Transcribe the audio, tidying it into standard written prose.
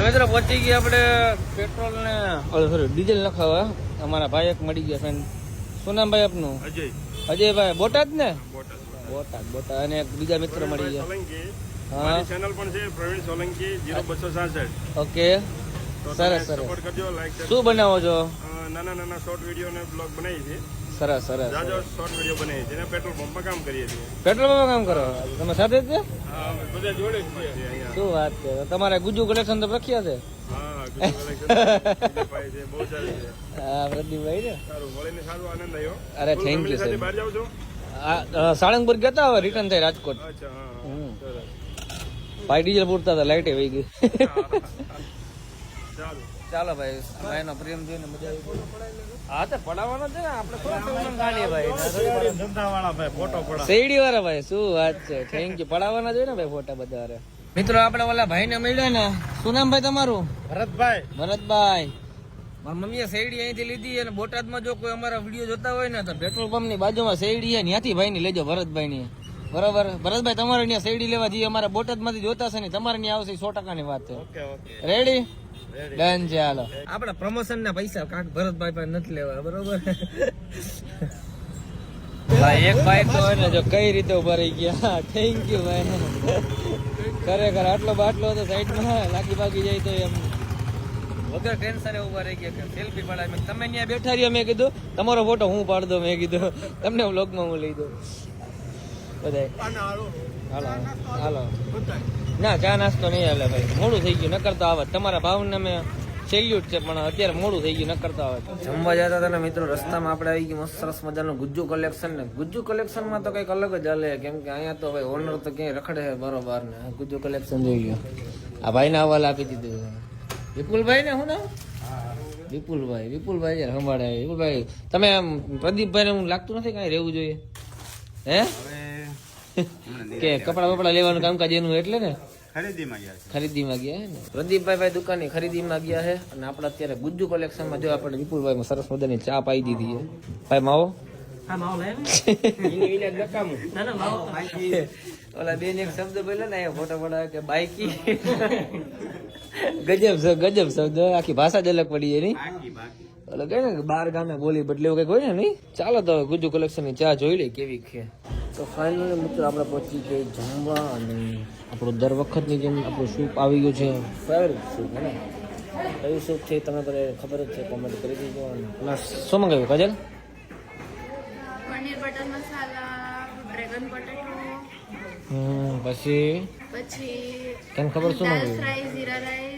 મિત્રો પહોંચી ગયા આપણે પેટ્રોલ ને સોરી ડીઝલ નખાવા. અમારા ભાઈ એક મળી ગયા ફ્રેન્ડ. શું નામ ભાઈ આપનું? અજયભાઈ. બોટાદ ને? બોટાદ. અને એક બીજા મિત્ર મળી ગયા. હા ચેનલ પણ છે પ્રવીણ સોલંકી 0266. ઓકે સરસ સરસ. શું બનાવો છો? નાના શોર્ટ વિડીયો ને બ્લોગ બનાવી છે. સરસ સરસ. જાજો શોર્ટ વિડીયો બનાવી છે. પેટ્રોલ પંપમાં કામ કરીએ છીએ. પેટ્રોલ પંપમાં કામ કરો તમે સાથે જ? બધા જોડે જ છીએ અહીંયા. શું વાત છે. તમારે ગુજુ કલેક્શન તો પ્રખ્યાત છે. હા પ્રદીપભાઈ છે, બહુ સારી છે. હા પ્રદીપભાઈ ને સારું મળીને સારું આનંદ આવ્યો. અરે થેન્ક યુ સર. બહાર જાવ છો? સાળંગપુર ગયા હવે રિટર્ન થઈ રાજકોટ. અચ્છા હા સરસ. ભાઈ ડીઝલ પૂરતા હતા, લાઈટે વહી ગઈ. ચાલો ચાલો ભાઈ, ભાઈનો પ્રેમ જોઈને મજા આવી. હા તો પડાવવાનો છે ને આપણે. શેરડી વાળા ભાઈ, શું વાત છે. Thank you. પડાવવાના જોઈએ ને ભાઈ ફોટા બધા. મિત્રો આપણે ઓલા ભાઈ ને મળ્યા ને. શું નામ ભાઈ તમારું? ભરતભાઈ. ભરતભાઈ. મારી મમ્મીએ શેરડી અહીંથી લીધી. અને બોટાદમાં જો કોઈ અમારા વિડીયો જોતા હોય ને તો પેટ્રોલ પંપ ની બાજુમાં શેરડી છે, ત્યાંથી ભાઈ ની લેજો, ભરતભાઈ ની. બરાબર ભરતભાઈ, તમારે ત્યાં શેરડી લેવા જઈએ. અમારા બોટાદ માંથી જોતા છે ને, તમારે ત્યાં આવશે. 100% ની વાત છે. રેડી? ડન છે. હાલો આપડે પ્રમોશન ના પૈસા કાંક ભરતભાઈ પાસે નથી લેવા. બરોબર ભાઈ. એક ભાઈ તો ને જો કઈ રીતે ઉભા રહી ગયા. થેન્ક યુ ભાઈ. ખરેખર આટલો બાટલો હતો સાઈડમાં, લાગી બાકી જાય તો એમ વગર ટેન્શને ઉભા રહી ગયા. સેલ્ફી પડાય. તમે ત્યાં બેઠા રહ્યો, મેં કીધું તમારો ફોટો હું પાડ દઉં. મેં કીધું તમને વ્લોગમાં હું લઈ દઉં બધા. હાલો હાલો. ના ચા નાસ્તો નહીં હાલે ભાઈ, મોડું થઈ ગયું. નકર તો આવે. તમારા ભાવને મેં સેલ્યુટ છે, પણ અત્યારે મોડું થઈ ગયું. નકર તો આવે. જમવા જતા હતા ને મિત્રો, રસ્તામાં આપણે આવી ગયું મસ્ત સરસ મજાનું ગુજ્જુ કલેક્શન. ને ગુજ્જુ કલેક્શનમાં તો કંઈક અલગ જ હાલે, કેમ કે અહીંયા તો ભાઈ ઓનર તો ક્યાંય રખડે છે બરોબર. ને ગુજ્જુ કલેક્શન જોઈ ગયો. આ ભાઈને હવાલે આપી દીધું. વિપુલભાઈ ને શું નામ? વિપુલભાઈ યાર સંભાળે. વિપુલભાઈ તમે આમ પ્રદીપભાઈ ને હું લાગતું નથી કાંઈ રહેવું જોઈએ હે? કે કપડા બપડા લેવાનું કામકાજ એનું એટલે ને ખરીદીમાં ગયા ને પ્રદીપભાઈ ભાઈ દુકાનની ખરીદીમાં ગયા છે. અને આપણે અત્યારે ગુજ્જુ કલેક્શનમાં જો આપણે વિપુલભાઈ સરસ મજાની ચા પાઈ દીધી છે. ભાઈ માવો ઓલા બેન એક શબ્દ બોલ્યો ને ફોટો પડાવે કે બાઈકી. ગજબ શબ્દ. આખી ભાષા જ અલગ પડી જાય નહીં? ઓલો કહે ને બાર ગામે બોલી બદલે એવું કઈક હોય ને નહીં? ચાલો તો ગુજ્જુ કલેક્શન ની ચા જોઈ લે કેવી છે. તો ફાઇનલી મિત્રો આપણે પહોંચી ગઈ જમવા. અને આપણું દર વખતની જેમ આપણું સૂપ આવી ગયું છે. ફેવરેટ સૂપ હે ને? કયું સૂપ છે તમે બધા ખબર જ છે, કોમેન્ટ કરી દેજો. અને શું મંગાવ્યું કાજલ? પનીર બટર મસાલા, ડ્રેગન પોટેટો, પછી તને ખબર શું દાલ મંગાવ્યું? ફ્રાય, જીરા રાઈસ.